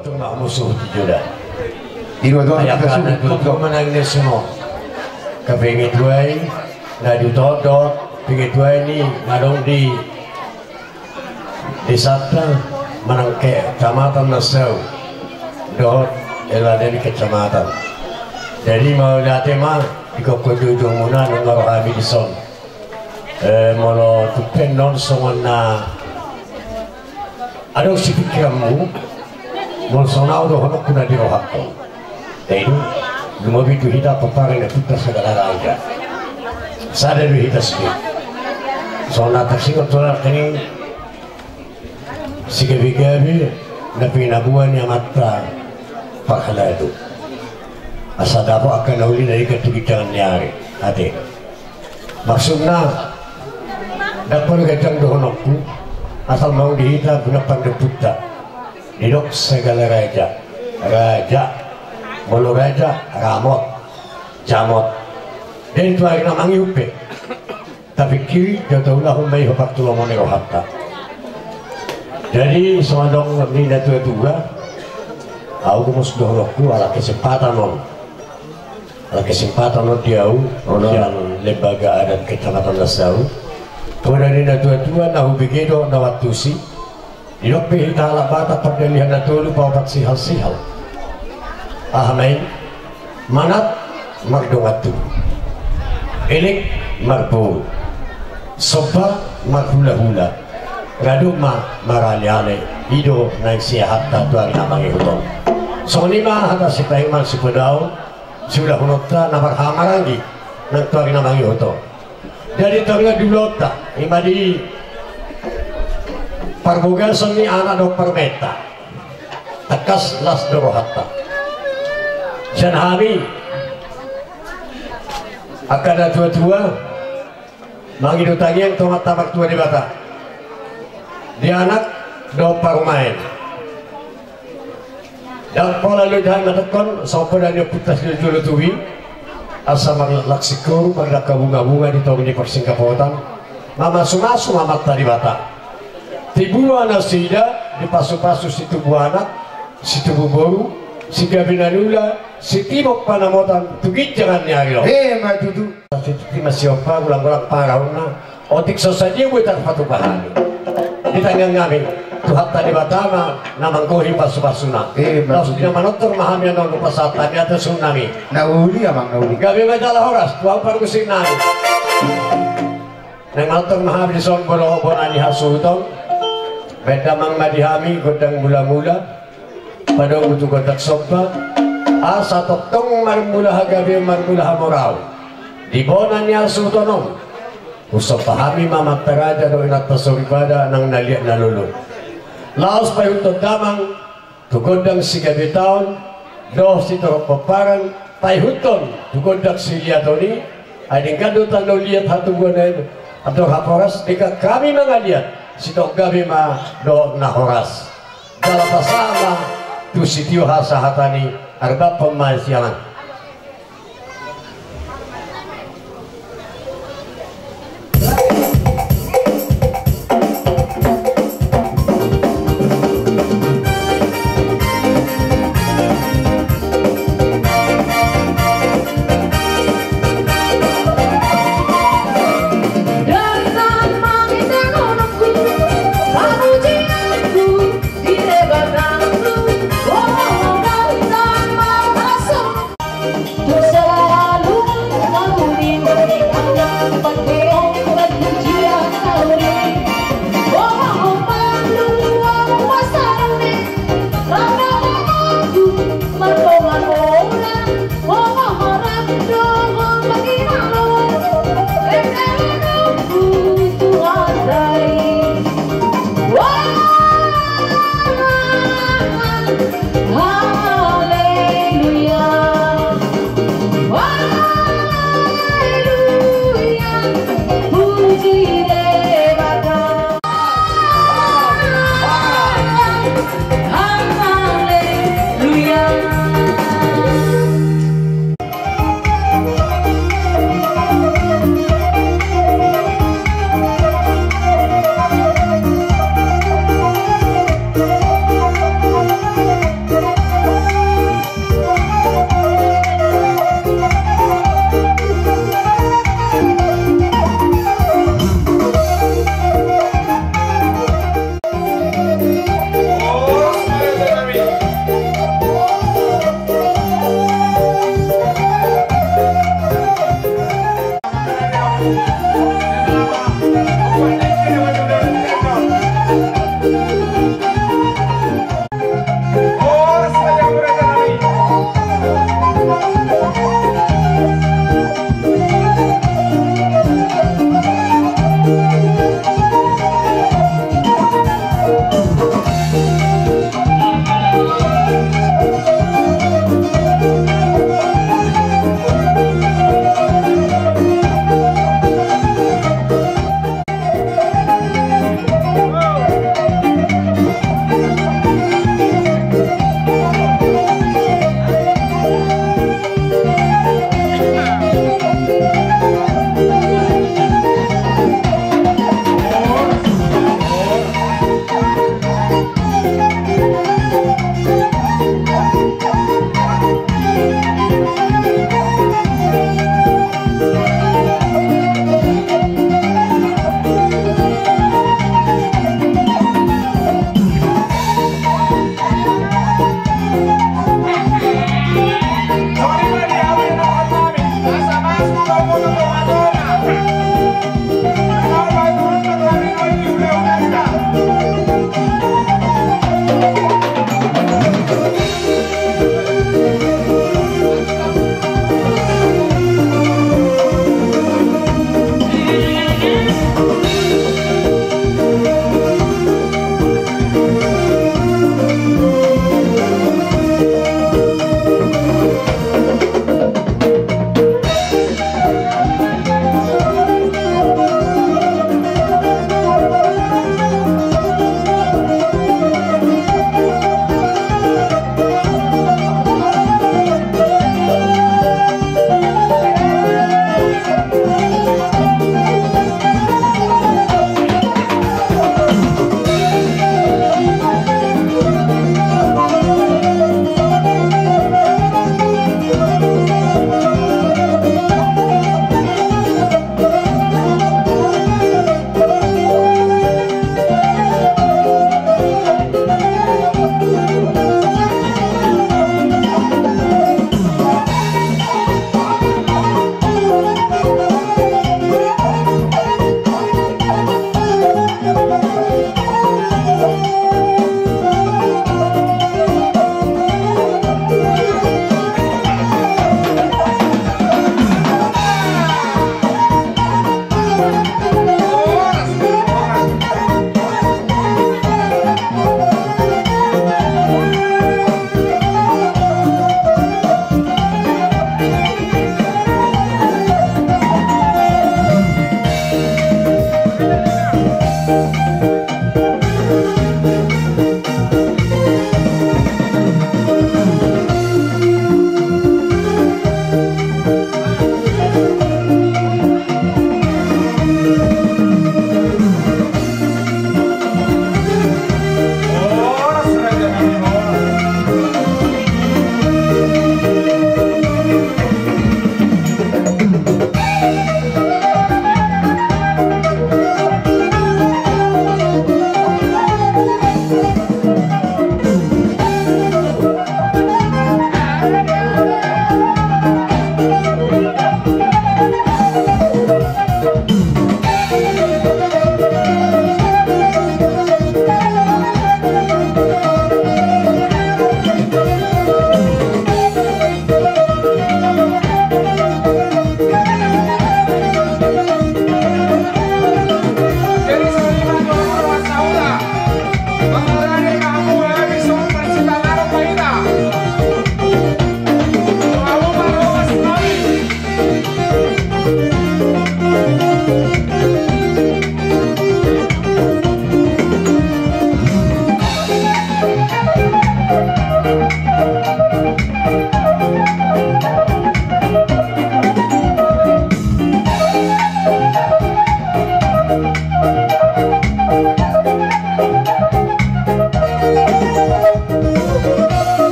tumbak musuh juga. Dua-dua Ayah kita kanan sudah tumbak menangnya semua. Kepingin dua ini, nggak ditodot. Pingin dua ini ngadong di Sabta menangke kecamatan Nasau. Dot elah dari kecamatan. Jadi mau lihat mah di koko jujung muna nunggu kami di son. Molo tupen non songona. Ada si pikiranmu. Molo sonau doh honok kuna di rohakko. Itu lumah bitu hita paparin kita segala raja. Sadar hita sedih. Sona tersingot solar kening. Si gabi-gabi napi nabuan yang mata pahala itu. Asa dapo akan nauli dari ketugitan nyari hati. Maksudnya dapat gajang dohonokku asal mau dihita guna pandeputa didok segala raja mulu raja ramot jamot dan itu akhirnya mangiupe tapi kiri jatuhlah humai hopak tulomone rohatta. Jadi semandong nina tua aku mus dohonokku ala kesempatan diau yang lembaga adat kecamatan Nasau. Kemudian ini tua-tua nahu begitu nawatusi dinok pihita ala bata perdelihan natulu paupat sihal ahmain manat magdongatu elik magbul sopa maghula-hula raduma maraliale ido naik sihat tatuan namangi hutong so lima hata si paiman si pedau sudah hunota nampak hamarangi nang tuan namangi hutong dari tengah dulota imadi parboga seni anak do permeta tekas las dorohatta dan hari akan ada tua-tua mangidu tangian tomat tamak tua di bata di anak do parumain dan pola ludahan matekon sopo dan putas dulu tuwi asa maglaksikur magdaka bunga-bunga di tahun di persingkapotan mama sumasu mamat tadi bata tibuan asida di pasu-pasu situ buanak situ buboru si gabinanula si timok panamotan tugit jangan nyari lo matutu situ masih opa ulang-ulang parauna otik sosaji buat patu pahani di tangan kami Tuhan tadi batama namang kuhi pasu-pasuna langsung tidak manotor mahami yang lupa saat tadi atau tsunami nauli amang nauli gabi majalah horas tuang parusin nani nang manotor mahami di son bolo-bolo ani hasutong beda mang madihami godang mula-mula pada butuh godak sopa asa totong marmula hagabi marmula hamorau di bonanya sutonom usap pahami mamat teraja do inat tasuripada nang naliak nalulu laos pa yung damang tugodang si gabi taon do si toropaparan payhuton tugodak si liatoni ading kadutan do liat hatugunan atau haporas ika kami mangaliat si tok gabi ma do nahoras dalam pasama tu si tiyo hasa hatani arba pemaisialan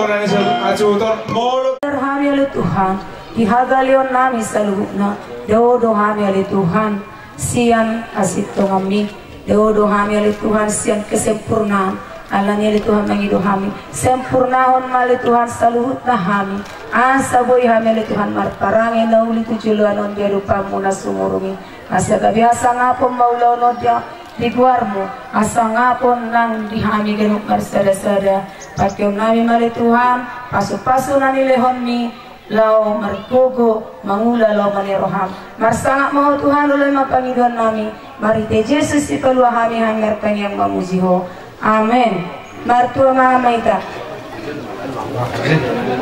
Purani Acuton Molo Kami oleh Tuhan, dihagalion nami saluhna, dodo kami oleh Tuhan, sian kasih kami, dodo kami oleh Tuhan, sian kesempurnaan, alani oleh Tuhan mengido kami, sempurnahon oleh Tuhan saluhna kami, asa boy kami oleh Tuhan marparangin na uli tujuan on dia rupa muna sumurungi, asa kabiasa ngapon maulon dia Diguarmo, asa ngapon nang dihami genuk marsada-sada, pakiom nami mali Tuhan, pasu-pasu nani lehon mi, lau margogo, mangula lau maniroham. Marsangak mau Tuhan ulay mapangiduan nami, marite Jesus ipalua kami hangar kanyang mamuziho. Amen. Martua mga maita.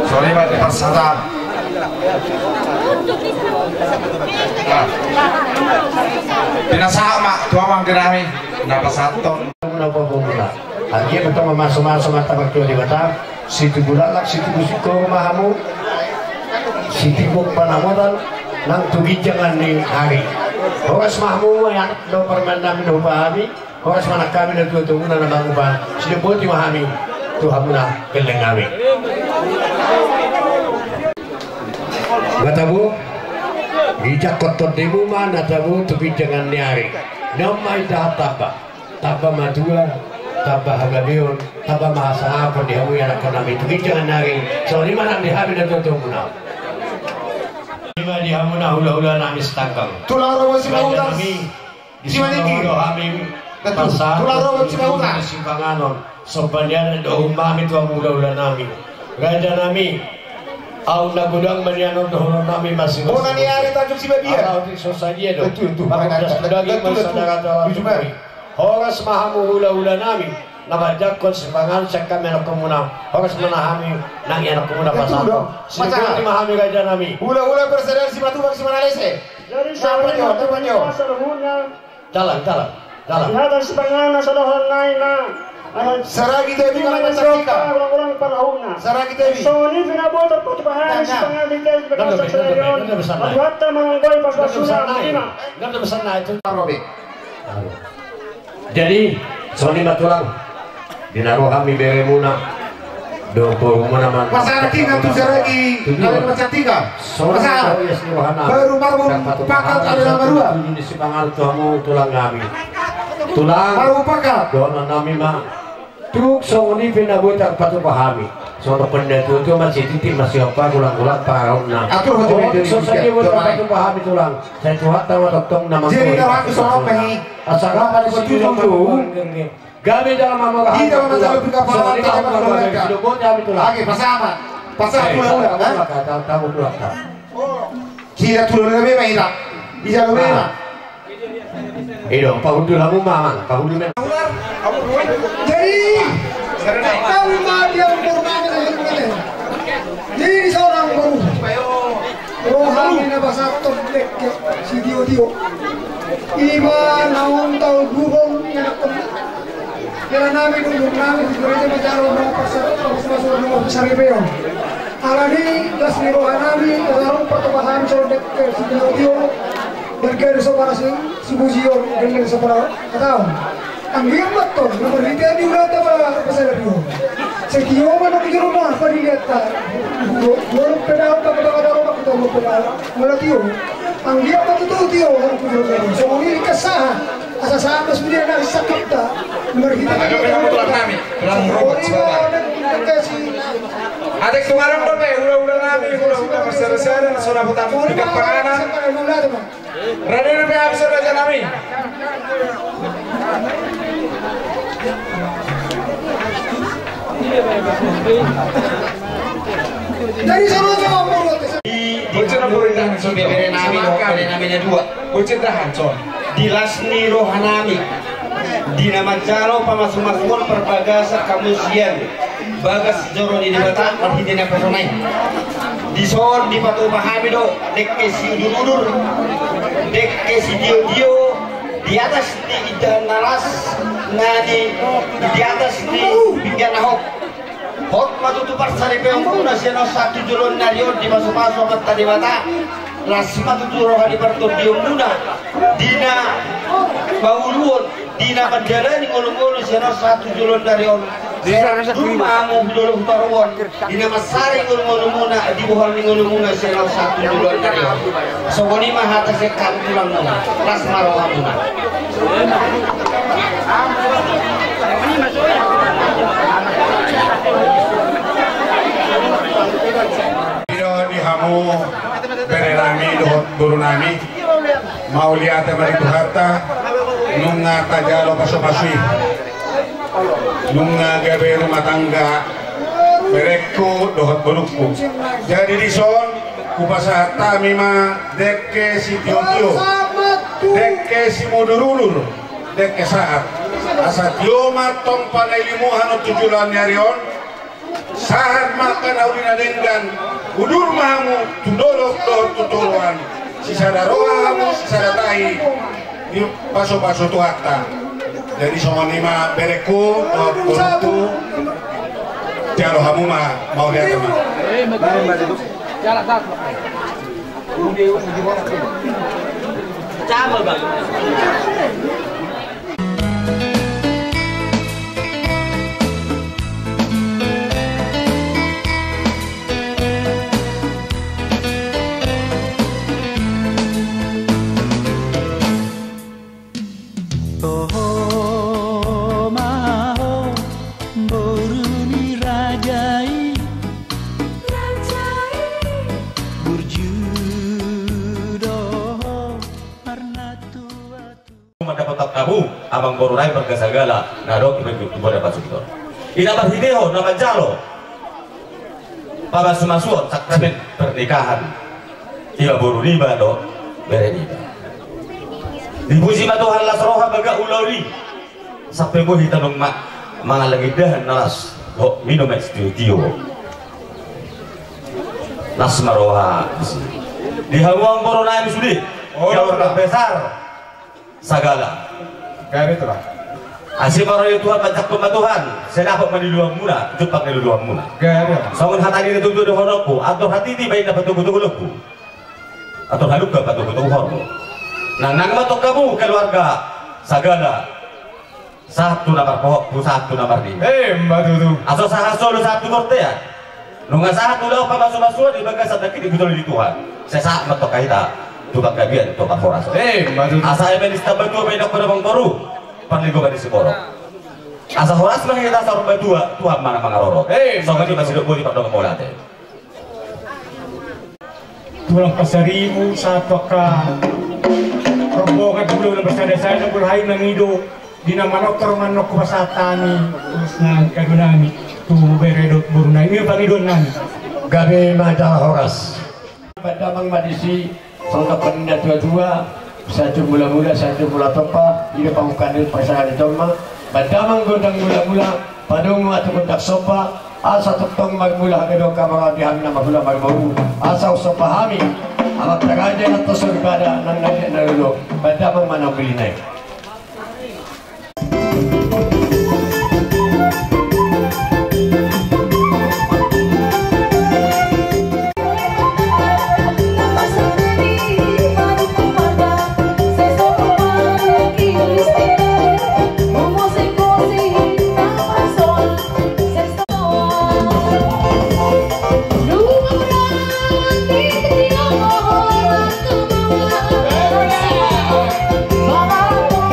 Sorry Pak Persada Pinasama tuamang dirami napasaton Dia betul memasuk-masuk mata waktu di Batam. Situ bulalak, situ busiko mahamu, situ buk panamodal, nang tugi jangan ning hari. Horas mahamu yang do permandam do pahami, horas mana kami dan tu tunggu nana bangupa, situ boti mahami, tu hamuna kelengawi. Gatabu, bijak kotor debu mana tabu tugi jangan hari. Namai dah taba madua. Taba hagabion, taba mahasa apa dia mu yang akan kami tuki jangan nari. So lima nak dihabi dan tutup muna. Lima dihamuna hula-hula nami setangkang. Tulang rawa si Mautas. Di sini kami pasar. Tulang rawa si Mautas. Simpanganon. Sobanyan do umami tuang hula-hula nami. Raja nami. Au na gudang maniano dohono nami masih. Oh nani hari tajuk si babian. Au di sosadia do. Betul tu. Daging masyarakat dalam. Horas mahamu hula-hula nami nabajakon sepangan sekam yang komuna horas menahami nang yang komuna pasal siapa mahami raja nami Hula-hula bersadar si batu bang si mana lese. Siapa nyo? jalan Hatan sepangan sadohon naina Saragi Dewi kalau mensaksikan. orang parahuna. Saragi Dewi. Soni pinabot at patupahan sepangan detail berkasa selayon. Adwata manggoy pasbasuna lima. Ganda besar na itu Robi. jadi Sony matulang dinaruh kami bere muna do muna man Masa tinggal tu saragi. Kalau macam tinggal. Masa baru pakat ada nama dua. di sipangal kamu tulang kami tulang Baru pakat. dono nami mah truk Sony pinabot at patupahami sono pendetu itu masih titik masih apa gulang-gulang parau na Atur hotu itu so saja buat patupahami tulang saya tuhat tawa tong nama Jadi orang tu sono pehi. asal apa di situ gabi dalam amor Di dalam masalah perkapalan hidup kami tulang Lagi pasama. Pasal hula-hula kan? tahu tulang Kira tulang lebih baik tak? Bisa lebih tak? Ido, pahudu lamu mamang, pahudu men. Jadi kami mati yang bermain dengan jadi seorang baru rohani na basat toplek si Dio ima naon tau gurong yang kira namin untuk namin sebenarnya macam orang pasar masuk rumah besar itu alani das ni rohani orang pertubahan sodek si Dio bergerak sama si Buzio bergerak sama tahu ang limat to, namarita di urata para pasal rio. Sa tiyo man ang rumah panilat ta. Walang pedal ta kadang-kadang makita pedal. Wala tiyo. Ang limat to tiyo ang kuno. So ang ikasahan asa sa mas biya na sakit ta. Namarita di tulang nami tulang robot sebentar adek tumarang dope hula-hula nami hula-hula bersara-sara sudah putar tiga panganan Raden rupi habis raja nami dari sana jauh mulut. Bocor pemerintah bebere namanya dua bocor hancur dilas ni rohanami di nama calo pamasuk-masukon perbagasa kamusian bagas joro di debatan perhidina personai di son di patu pahami do dek kesi udur dek kesi dio di atas di idan nalas nadi di atas di pinggan ahok hot matutupar saripeong kuna siano satu julon narion di masuk-masuk kata di mata las matuturo di pertubium muna dina bauluon dina penjara ni ngulung-ngulung siano satu julon narion rumah mau dulu taruhan di nama sari ngulung muna di buhal ngulung muna selalu satu duluan dari sogoni mah hata sekan pulang nama las marohan muna di hamu berenami dohot burunami mau lihat mereka harta nunga tajalo paso-pasui nunga gawe rumah tangga bereku dohot burukku jadi dison kupasata mima dekke si tio-tio dekke si mudurulur dekke saat asa tioma tong panai limuhan tujulan nyarion saat makan awina denggan udur mahamu tudolok dohot tutuluan sisada rohamu sisada tahi di paso-paso tuata jadi semua lima bereku beruntu tiaro hamu mah mau lihat teman abang borurai bergasagala narok ibu dapat sekitar ina berhideho nama jalo pada semasuan sakramen pernikahan iya boru riba do bereniba dipuji Tuhan las roha baga ulauri sampai mo hitanong mga lagidahan nalas ho minum studio las maroha di hawang borurai sudi jauh besar sagala kayak itu lah asih maroy Tuhan bancak Tuhan senapa maniluang muna jupak niluang muna songon hatani itu tuh honokku atau hati di baik dapat tunggu leku atau haluk dapat tunggu hormo nah nang matok kamu keluarga sagala satu nomor pohok satu nomor di mbak tuh asal sahaso lu satu korte ya nunga satu lau pamasuk di bagas sadaki di betul di Tuhan saya saat matok kahita tukang gabian tukang horas asa yang distabatu beda pada bang toru panligo kan diseborok asa horas mah kita sarung batua Tuhan mana mangaroro soalnya di masih dok di padang molate tulang pasarimu satu ka rombongan dulu na bersada saya nunggu hai nangido di nama noktor manok pasatani terus nang kadunami tu beredot burunai ini pangidon nami gabe majalah horas pada mang madisi Sangka peninda dua-dua, satu mula-mula, satu mula topa, ini pangkandil pasangan joma, badamang gondang mula-mula, padung atau kontak sopa, asa tong magmula kedo kamera dihan nama mula magmau, asa usopahami, amat tagaja atau surgada nang naik narulo, badamang mana beli naik. Baba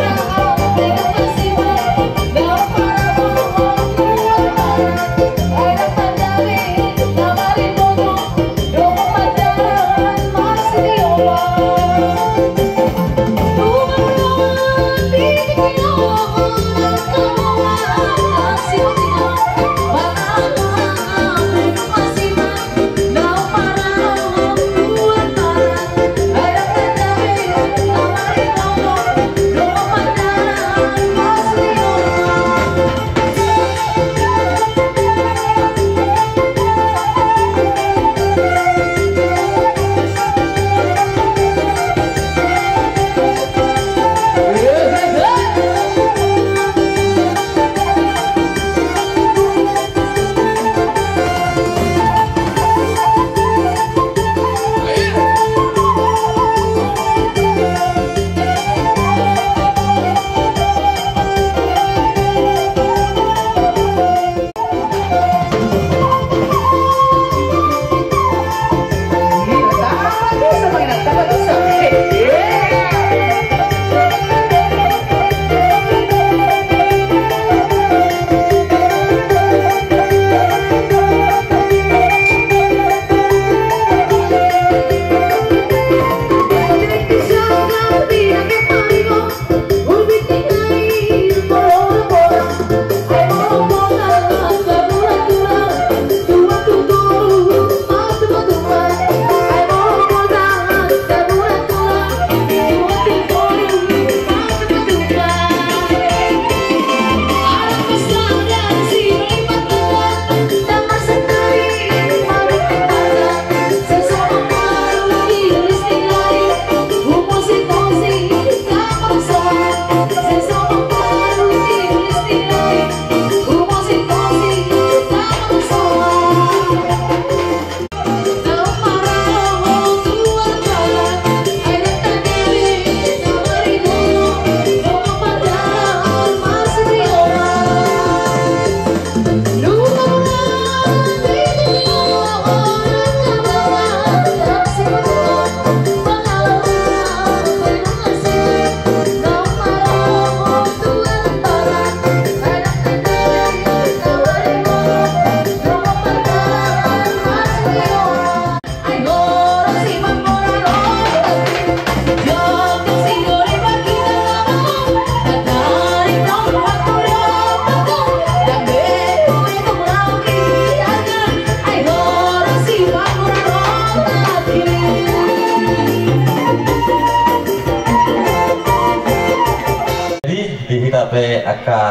tapi aka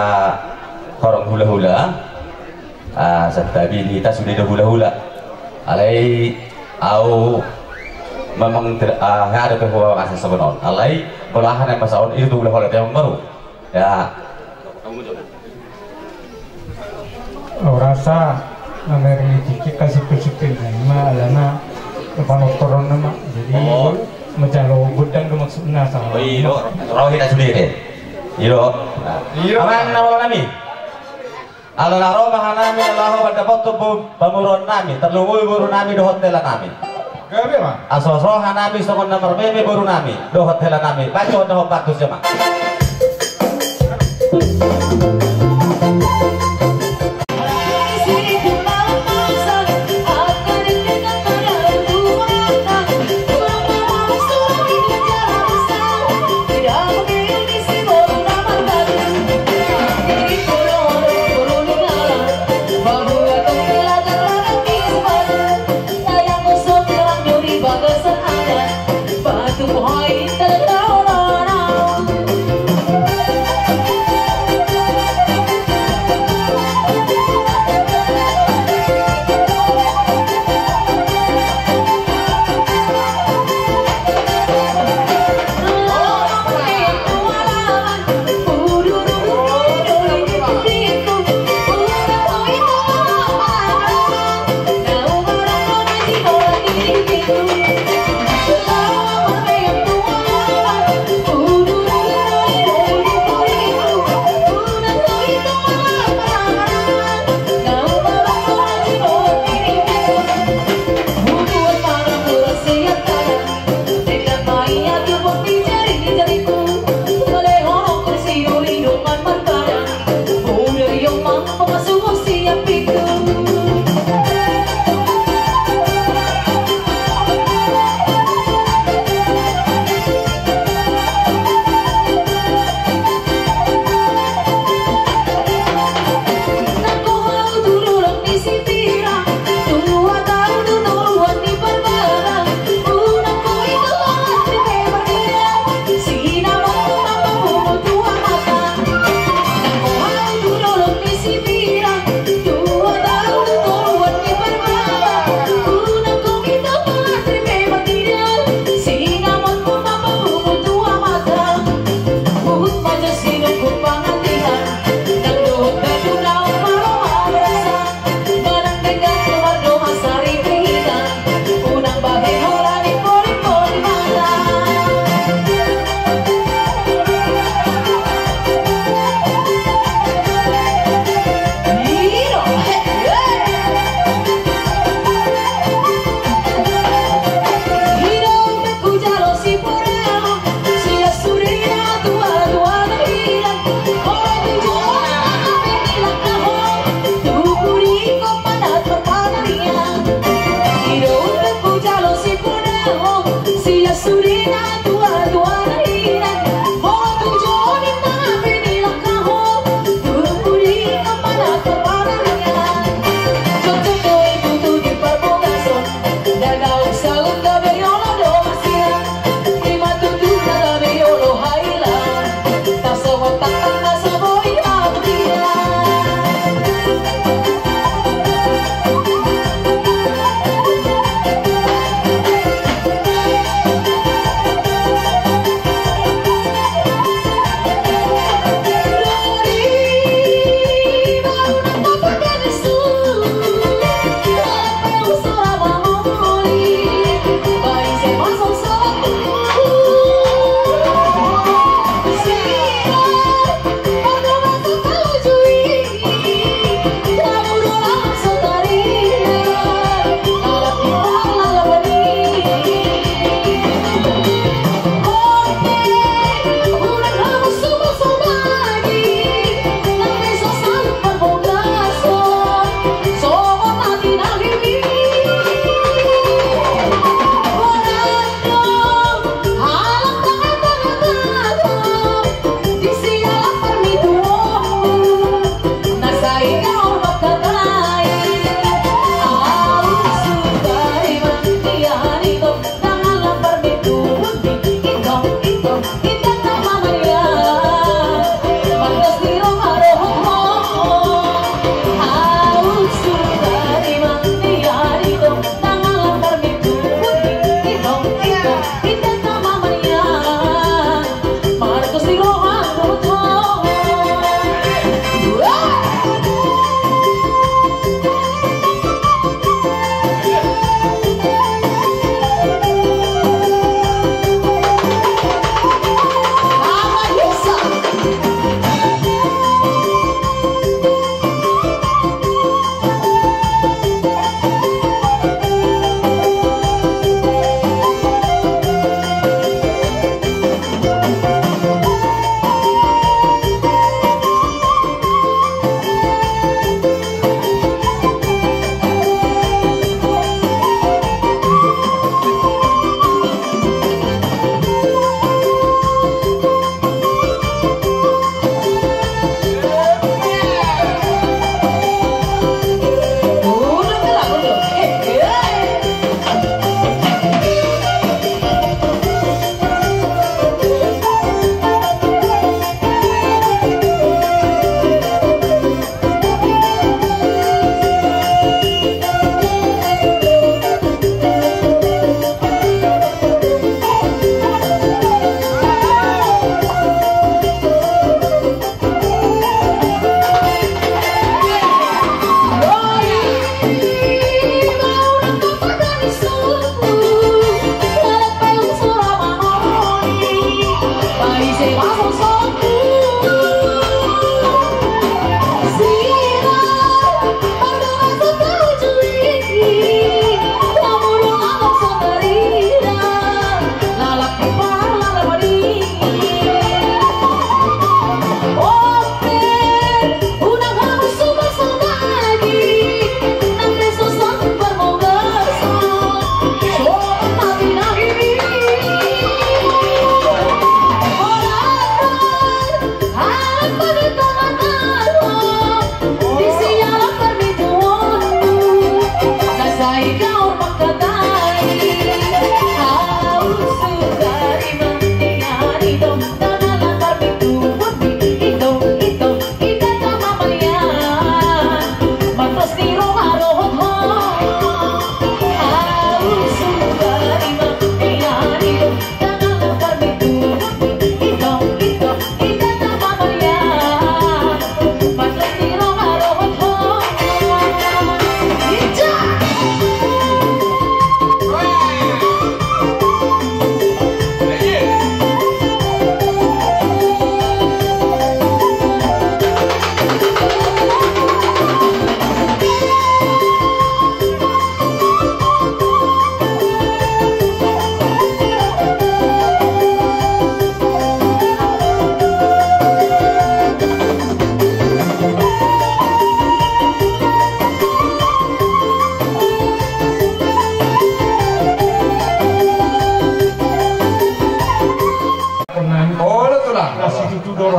korong hula-hula serta kita sudah ada hula-hula alai au memang ada pehua asal sebenon alai belahan yang pasal itu hula-hula yang baru ya rasa namanya dikit kasih persipil nama alana depan koron nama jadi macam gudang tu maksudnya sama iyo roh kita sendiri iyo aman nama kami ala naro mahanami Allahu badapat pamuron nami terluwui buru nami do hotel nami gabe mah asosro hanami sokon nomor bebe buru nami do hotel nami baca do bagus ya mak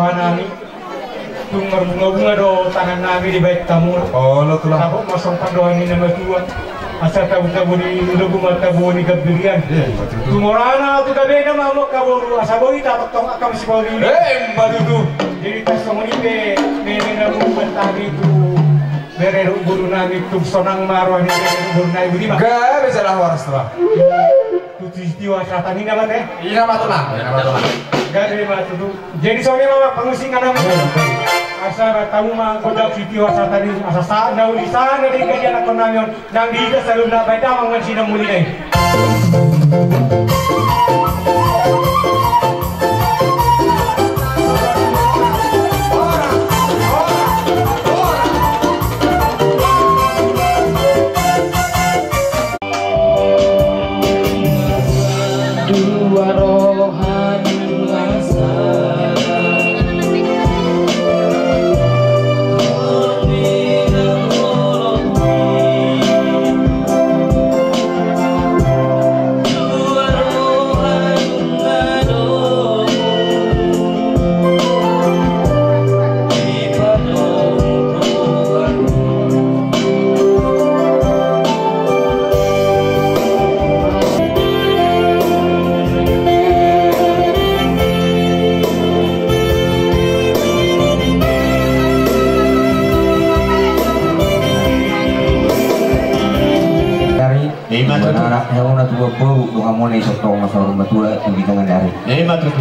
doa nami tunggar bunga-bunga do tangan nami di bait tamu. Oh, lo tulang. Aku masuk doa ini nama tua. Asal tabu-tabu di lugu matabu ni kabirian. Tumorana tu kabena mamo kaburu asaboi tak tong akam si bau ini. Baru tu. Jadi tas semua ni nene namu mentari tu bereru guru nami tu sonang marwah ni guru nami budi mah. Gak bisa lah waras lah. Tu tiwa syatan ini nama teh. Iya nama tulang. Gak ada mah tu. Jadi soalnya mah pengusingan nama. Asal tamu mah kodak tiwa syatan ini asal na ulisan dari kajian aku namion nang diga selalu nak baca mangan sina muli ni.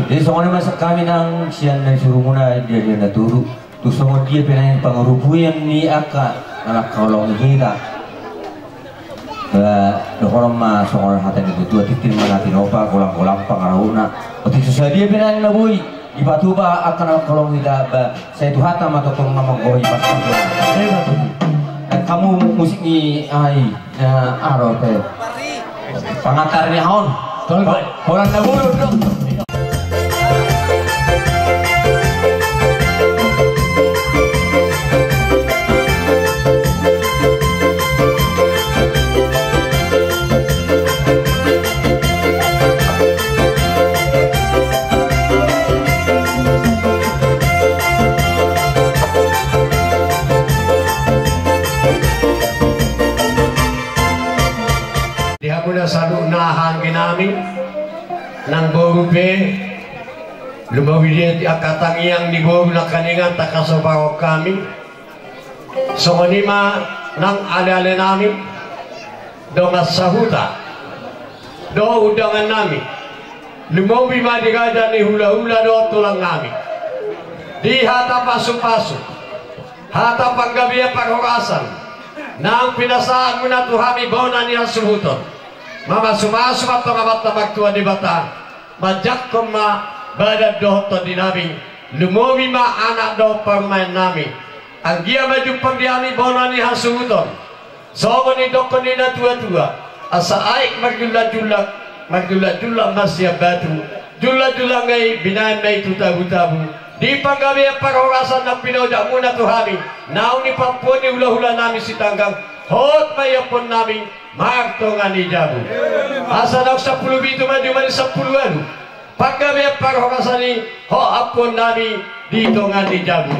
Jadi soalnya masa kami nang sian dan suruh muna dia nak turu tu semua dia pengen pengaruhu yang ni akak nak kalau kita orang mah soal hati itu tu titin mana tinopa kolam pengaruh nak waktu susah dia pengen nabui ibatu ba akan kalau kita saya tu hata mah totong nama kau ibatu kamu musik ni ai aro teh pangatar ni haun orang nabui sadu nahan kinami nang borupe lumawidian ti akatang yang di boru na kaningan takasobaw kami so manima nang ale-ale nami do nga sahuta do udangan nami lumawi madigada ni hula-hula do tulang nami di hata pasu-pasu hata panggabiya paghokasan nang pinasaan muna tuhami bona niya suhuton mama sumasuma to ngabat tabaktua di batang majak koma badat dohto di nami lumowi ma anak do permain nami anggia maju pangdiami bonani hasuton sobo ni dokoni na tua-tua asa aik magdula-dula masya batu dula-dula ngai binayan mai tabu-tabu di panggabi paghokasan na pinojak muna tuhami nauni papuni hula-hula nami si tanggang hot mayapon nami martongan ni jabu asanak 10 bitu maju mani 10 anu paggabi paghokasani ho apon nami di tongan ni jabu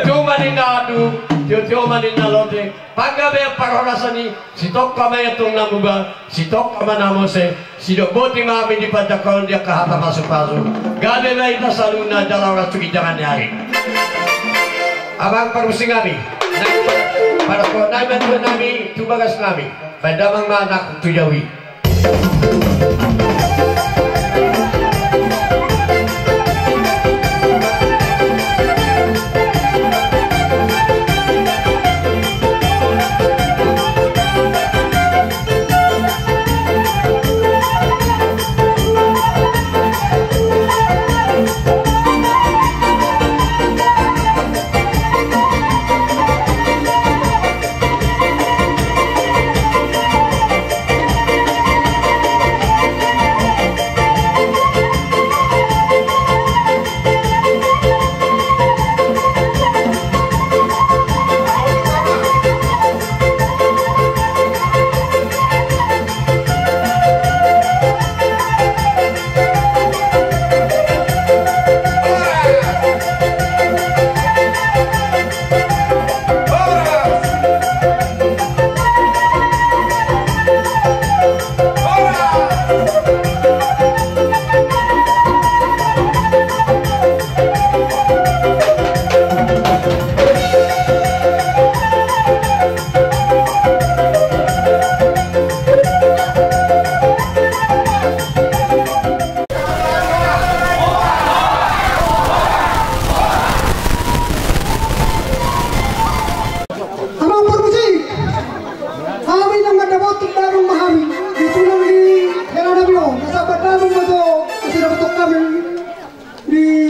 cuma ni nadu cuma ni nalote paggabi paghokasani sitok kamaya tong namuba sitok kamanamose sidok boti mami di pajakon dia kahata masuk-masuk gabe mai tasaluna dalam ratu jangan hari abang perusing kami para konai bantu nami tubagas nami pada anak tujawi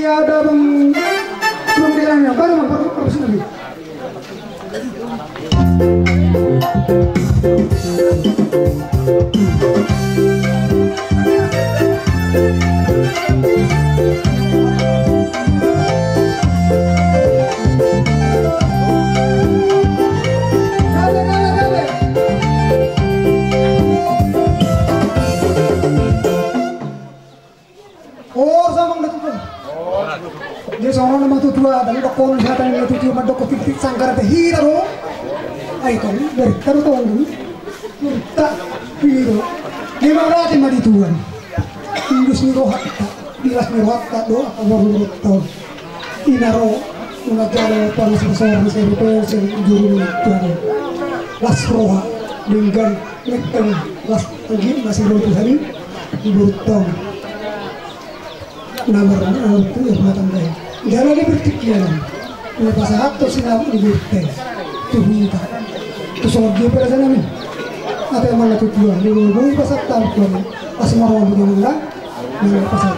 ada belum bilangnya baru permisi lagi. Dia seorang nama tutua dan dokon kesehatan yang tujuh madok titik sangkar teh hiro. Ai kan dari taruh tonggu. Tak hiro. Dia merati madi tuan. Indus ni rohat tak. Bilas ni rohat tak do apa baru tahu. Inaro mengajar panas besar seripel juru tuan. Las roha dengan nekeng las lagi masih belum hari berutang. Nomor itu yang matang deh. Jangan lagi berpikiran. Lepas atau sinam ibu teh. Tuh kita. Tuh soal dia pada sana nih. Apa yang mana tujuan? Dulu pasal tahu tuan. Pas mau dia bilang, mana pasal.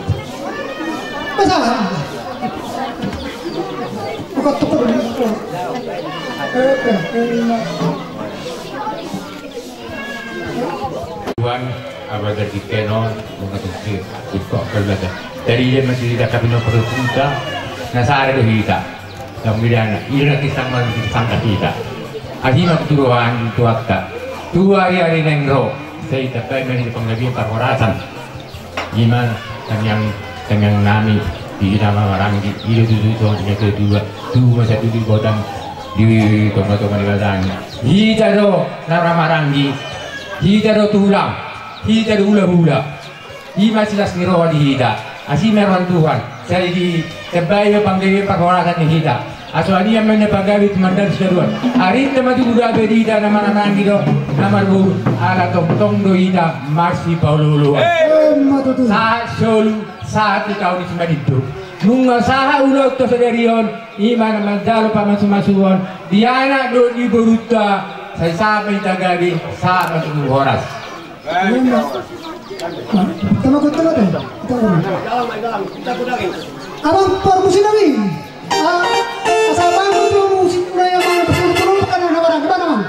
Masalah. Bukan tukar dulu. Tuan abad dari Kenon mengatur ikut kerja. Dari dia masih tidak kabino perutnya, nasara do kita, kemudian ira kisah sangka kita. Akhirnya keturuan tuatka, 2 hari nengro, saya dapat menjadi pengajian perhorasan. Gimana dengan nami di nama orang itu yang kedua, dua satu di bodang di tongga-tongga di badang. Kita do nama marangi, kita do tulang, kita do hula-hula. Ima silas niro di kita. Asih merwan Tuhan, saya di kebayu panggilan perhorasan di kita. Aswadi yang mana panggawi teman-teman sedaruan. Hari teman itu udah berida nama-nama gitu, nama lu ala tong do ida masih paululu. Saat solu saat tahun itu. Nunga saha ulok to sederion, iman manjalo pamasumasuan. Diana do di beruta, saya sampai tagadi saat masuk horas. Tama ko tama deh. Abang permusi lagi. Asal bangun tuh musik yang mana betul-betul bukan yang orang gimana bang?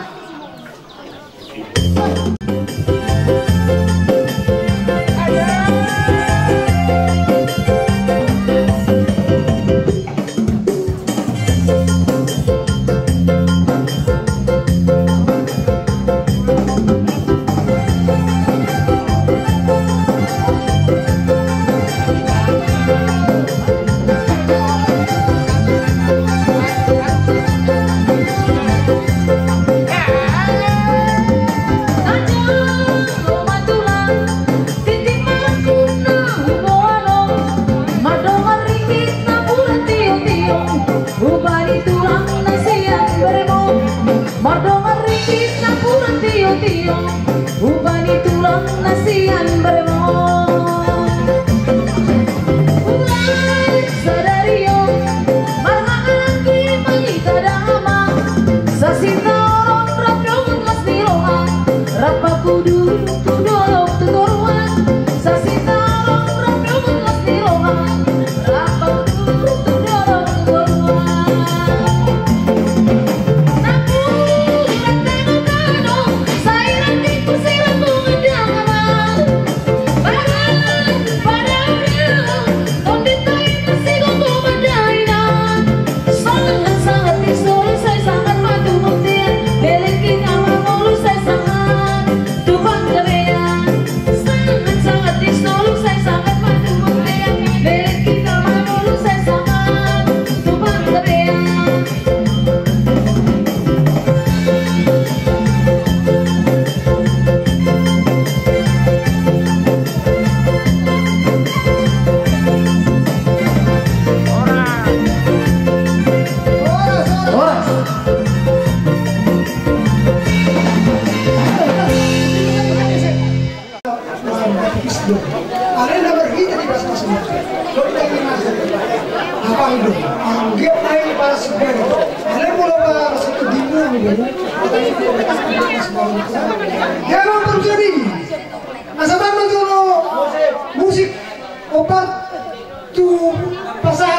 Jangan terjadi. Asal bangun dulu musik obat tu pasal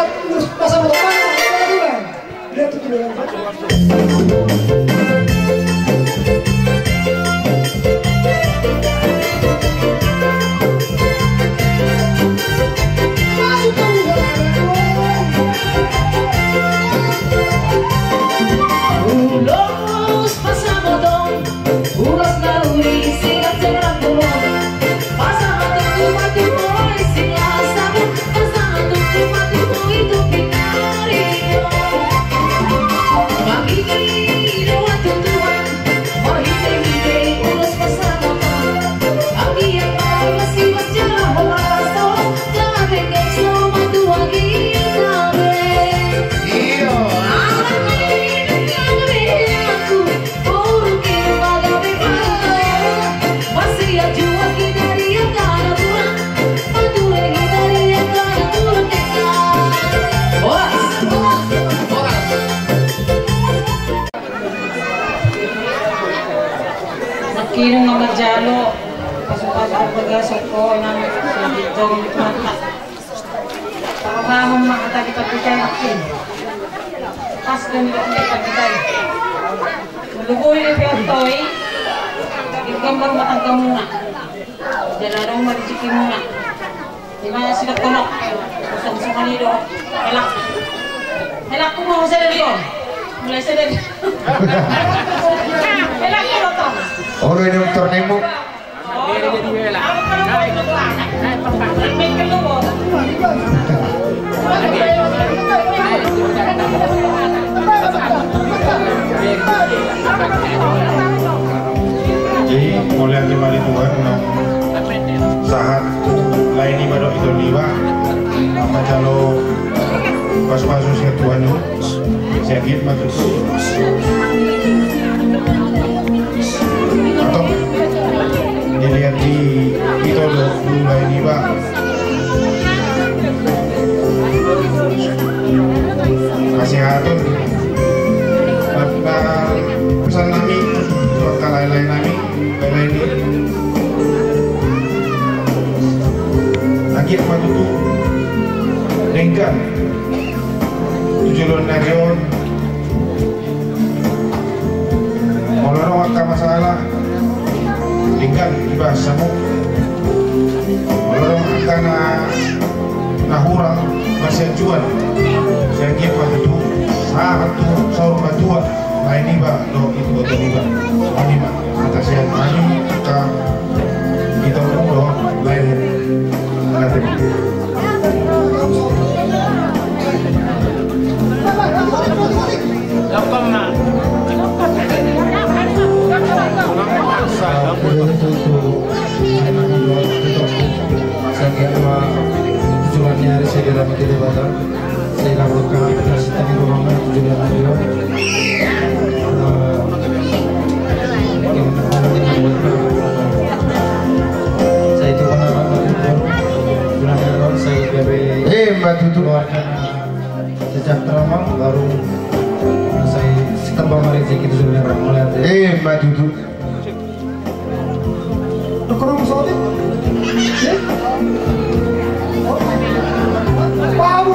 Kinong mga jalo, pasok-pasok pag-asok ko ng jalo mata. Pakapamang mga tagi-tagitay akin. Pas ganito ang tagitay. Malugoy na piyo to'y, ikambang matangka muna. Jalarong marisiki muna. Di ba sila tulok? Kusang sa kanilo. Helak. Helak ko mo sa laliyon. Mulai sa laliyon. Helak ko na to. Oro ini motor nemu. Jadi mulai kembali Tuhan saat lain ibadah itu liwa apa calo pas masuk saya Tuhan sakit masuk atau dilihat di itu mulai liwa kasih hatun pesan nami buat lain-lain nami lain ini lagi apa itu lengkap tujuan narion molorong akan masalah lengkap dibahas samuk molorong akan nahurang masih jual saya kira apa itu satu saur matua lain ini pak do itu betul ini pak ini pak kata saya ini kita umur lain nanti gampang nak saya kira tujuannya saya dalam tidak batal saya lakukan operasi tadi ruangan tujuan beliau saya itu gunakan saya dari Mbak Tutu keluarkan sejak teramang baru saya setembang rezeki itu sudah mulai Mbak Tutu kurang soalnya baru